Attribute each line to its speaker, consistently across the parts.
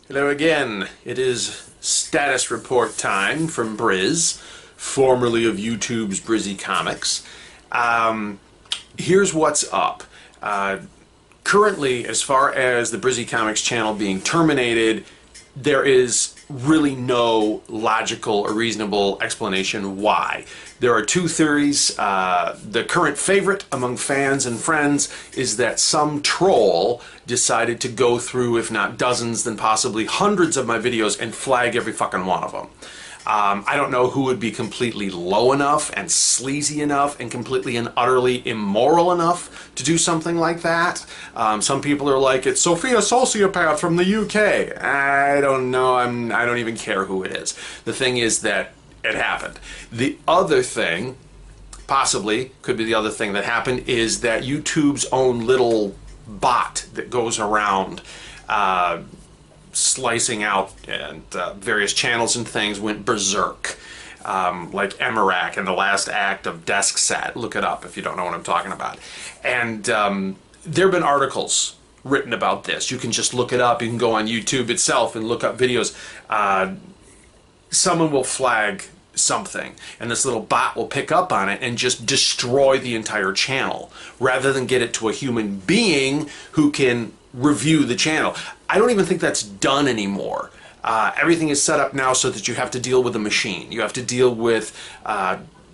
Speaker 1: Hello again. It is status report time from Briz, formerly of YouTube's Brizzy Comics. Here's what's up. Currently, as far as the Brizzy Comics channel being terminated, there is really no logical or reasonable explanation why. There are two theories. The current favorite among fans and friends is that some troll decided to go through, if not dozens, then possibly hundreds of my videos and flag every fucking one of them. I don't know who would be completely low enough and sleazy enough and completely and utterly immoral enough to do something like that. Some people are like, it's Sophia Sociopath from the UK. I don't know. I don't even care who it is. The thing is that it happened. The other thing, possibly, could be the other thing that happened, is that YouTube's own little bot that goes around slicing out and various channels and things went berserk, like Emirac in the last act of Desk Set. Look it up if you don't know what I'm talking about. And there have been articles written about this. You can just look it up. You can go on YouTube itself and look up videos. Someone will flag something and this little bot will pick up on it and just destroy the entire channel rather than get it to a human being who can review the channel. I don't even think that's done anymore. Everything is set up now so that you have to deal with a machine. You have to deal with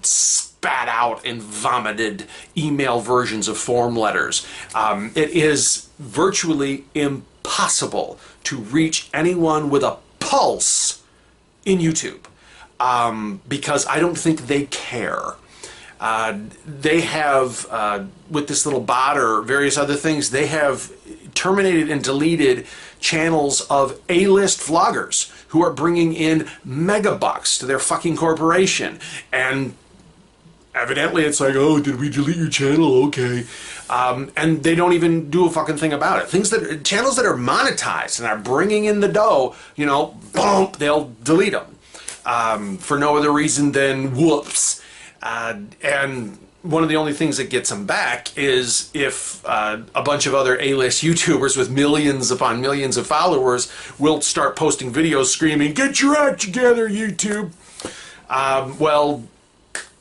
Speaker 1: spat out and vomited email versions of form letters. It is virtually impossible to reach anyone with a pulse in YouTube because I don't think they care. They have, with this little bot or various other things, they have terminated and deleted channels of A-list vloggers who are bringing in megabucks to their fucking corporation. And evidently it's like, oh, did we delete your channel? Okay. And they don't even do a fucking thing about it. Channels that are monetized and are bringing in the dough, you know, boom, they'll delete them for no other reason than whoops. And one of the only things that gets them back is if a bunch of other A-list YouTubers with millions upon millions of followers will start posting videos screaming, "Get your act together, YouTube!" Well,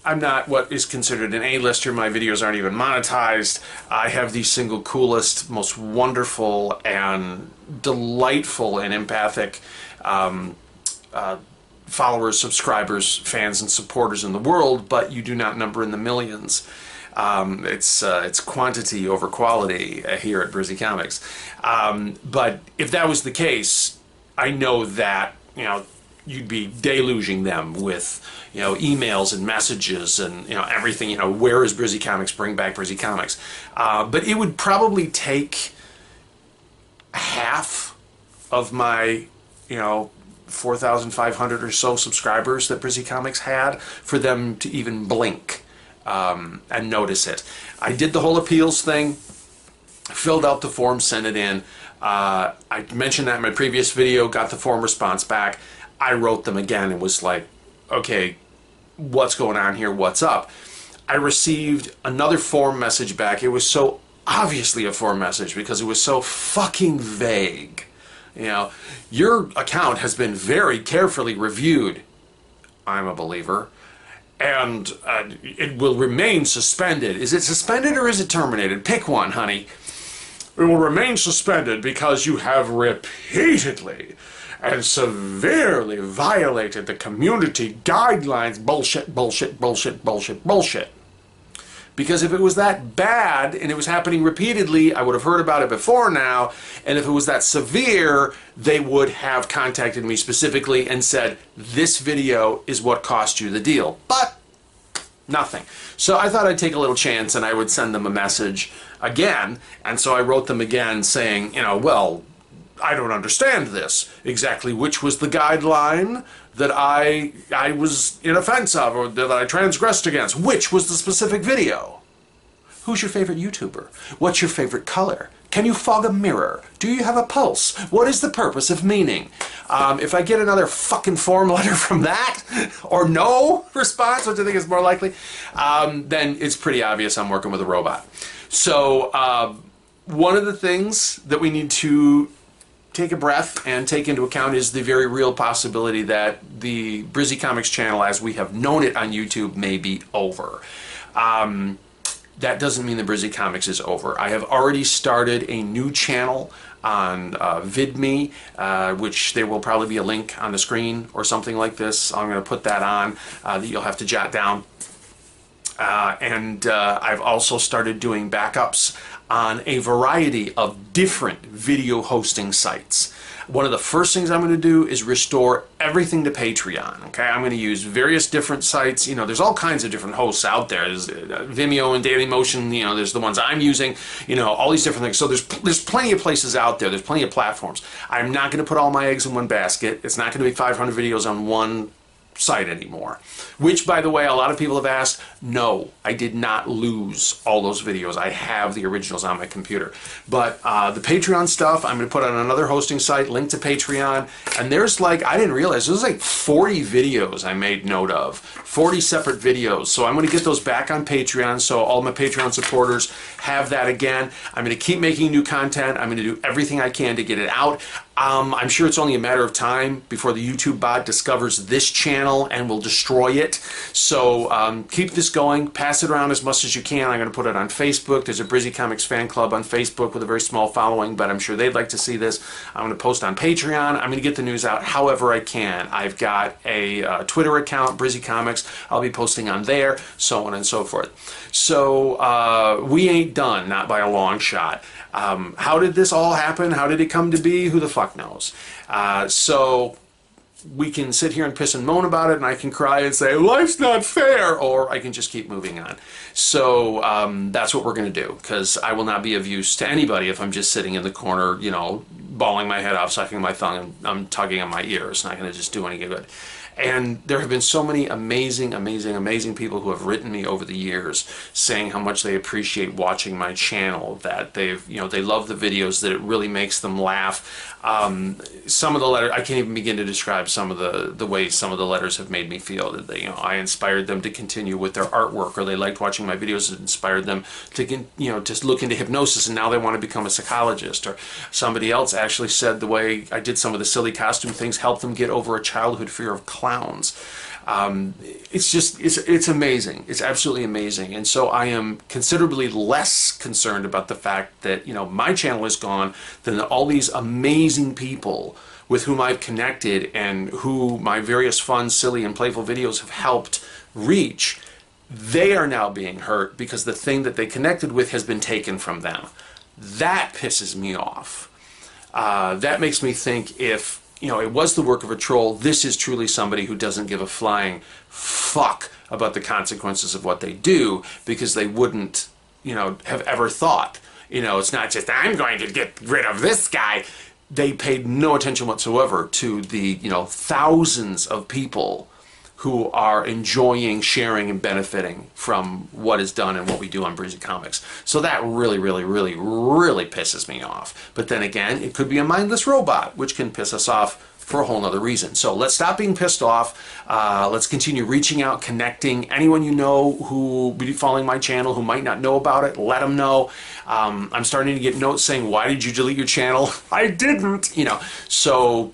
Speaker 1: I'm not what is considered an A-lister. My videos aren't even monetized. I have the single coolest, most wonderful and delightful and empathic followers, subscribers, fans, and supporters in the world, but you do not number in the millions. It's quantity over quality here at Brizzy Comics. But if that was the case, I know that, you know, you'd be deluging them with, you know, emails and messages and, you know, everything, you know, where is Brizzy Comics? Bring back Brizzy Comics. But it would probably take half of my, you know, 4,500 or so subscribers that Brizzy Comics had for them to even blink and notice it. I did the whole appeals thing, filled out the form, sent it in. I mentioned that in my previous video, got the form response back. I wrote them again and was like, okay, what's going on here? What's up? I received another form message back. It was so obviously a form message because it was so fucking vague. You know, your account has been very carefully reviewed. I'm a believer. And it will remain suspended. Is it suspended or is it terminated? Pick one, honey. It will remain suspended because you have repeatedly and severely violated the community guidelines. Bullshit, bullshit, bullshit, bullshit, bullshit. Because if it was that bad and it was happening repeatedly, I would have heard about it before now. And if it was that severe, they would have contacted me specifically and said, this video is what cost you the deal. But nothing. So I thought I'd take a little chance and I would send them a message again. And so I wrote them again saying, you know, well, I don't understand this. Exactly which was the guideline that I was in offense of or that I transgressed against. Which was the specific video? Who's your favorite YouTuber? What's your favorite color? Can you fog a mirror? Do you have a pulse? What is the purpose of meaning? If I get another fucking form letter from that, or no response, which I think is more likely, then it's pretty obvious I'm working with a robot. So one of the things that we need to take a breath and take into account is the very real possibility that the Brizzy Comics channel, as we have known it on YouTube, may be over. That doesn't mean the Brizzy Comics is over. I have already started a new channel on VidMe, which there will probably be a link on the screen or something like this. I'm going to put that on that you'll have to jot down. And I've also started doing backups on a variety of different video hosting sites. One of the first things I'm going to do is restore everything to Patreon. Okay, I'm going to use various different sites. You know, there's all kinds of different hosts out there. There's Vimeo and Dailymotion. You know, there's the ones I'm using. You know, all these different things. So there's plenty of places out there. There's plenty of platforms. I'm not going to put all my eggs in one basket. It's not going to be 500 videos on one site anymore, which, by the way, a lot of people have asked. No, I did not lose all those videos. I have the originals on my computer, but the Patreon stuff I'm going to put on another hosting site linked to Patreon. And there's like, I didn't realize there's like 40 videos I made note of, 40 separate videos. So I'm going to get those back on Patreon, so all my Patreon supporters have that again. I'm going to keep making new content. I'm going to do everything I can to get it out. I'm sure it's only a matter of time before the YouTube bot discovers this channel and will destroy it. So keep this going. Pass it around as much as you can. I'm going to put it on Facebook. There's a Brizzy Comics fan club on Facebook with a very small following, but I'm sure they'd like to see this. I'm going to post on Patreon. I'm going to get the news out however I can. I've got a Twitter account, Brizzy Comics. I'll be posting on there, so on and so forth. So we ain't done, not by a long shot. How did this all happen? How did it come to be? Who the fuck knows? So we can sit here and piss and moan about it, and I can cry and say, life's not fair, or I can just keep moving on. So that's what we're going to do, because I will not be of use to anybody if I'm just sitting in the corner, you know, bawling my head off, sucking my thumb, and I'm tugging on my ear. It's not going to just do any good. And there have been so many amazing, amazing, amazing people who have written me over the years saying how much they appreciate watching my channel, that they've, you know, they love the videos, that it really makes them laugh. Some of the letters, I can't even begin to describe some of the ways some of the letters have made me feel, that they, you know, I inspired them to continue with their artwork, or they liked watching my videos. It inspired them to, you know, just look into hypnosis, and now they want to become a psychologist. Or somebody else actually said the way I did some of the silly costume things helped them get over a childhood fear of clowns. It's just, it's amazing. It's absolutely amazing. And so I am considerably less concerned about the fact that, you know, my channel is gone than all these amazing people with whom I've connected and who my various fun, silly, and playful videos have helped reach. They are now being hurt because the thing that they connected with has been taken from them. That pisses me off. That makes me think, if, you know, it was the work of a troll, this is truly somebody who doesn't give a flying fuck about the consequences of what they do, because they wouldn't, you know, have ever thought, you know, it's not just, I'm going to get rid of this guy. They paid no attention whatsoever to the, you know, thousands of people who are enjoying, sharing, and benefiting from what is done and what we do on Brizzy Comics. So that really, really, really, really pisses me off. But then again, it could be a mindless robot, which can piss us off for a whole nother reason. So let's stop being pissed off. Let's continue reaching out, connecting. Anyone you know who will be following my channel who might not know about it, let them know. I'm starting to get notes saying, why did you delete your channel? I didn't, you know. So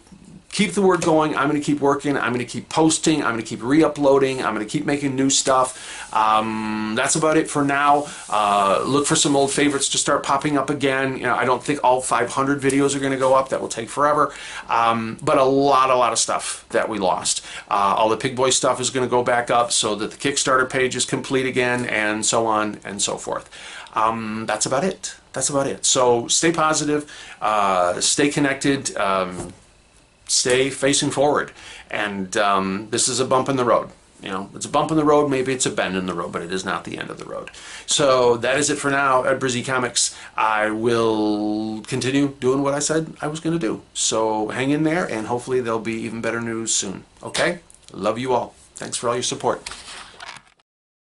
Speaker 1: keep the word going. I'm going to keep working. I'm going to keep posting. I'm going to keep re-uploading. I'm going to keep making new stuff. That's about it for now. Look for some old favorites to start popping up again. You know, I don't think all 500 videos are going to go up. That will take forever. But a lot of stuff that we lost. All the Pig Boy stuff is going to go back up so that the Kickstarter page is complete again, and so on and so forth. That's about it. That's about it. So stay positive. Stay connected. Stay facing forward, and this is a bump in the road. You know, it's a bump in the road, maybe it's a bend in the road, but it is not the end of the road. So that is it for now at Brizzy Comics. I will continue doing what I said I was going to do. So hang in there, and hopefully there'll be even better news soon. Okay? Love you all. Thanks for all your support.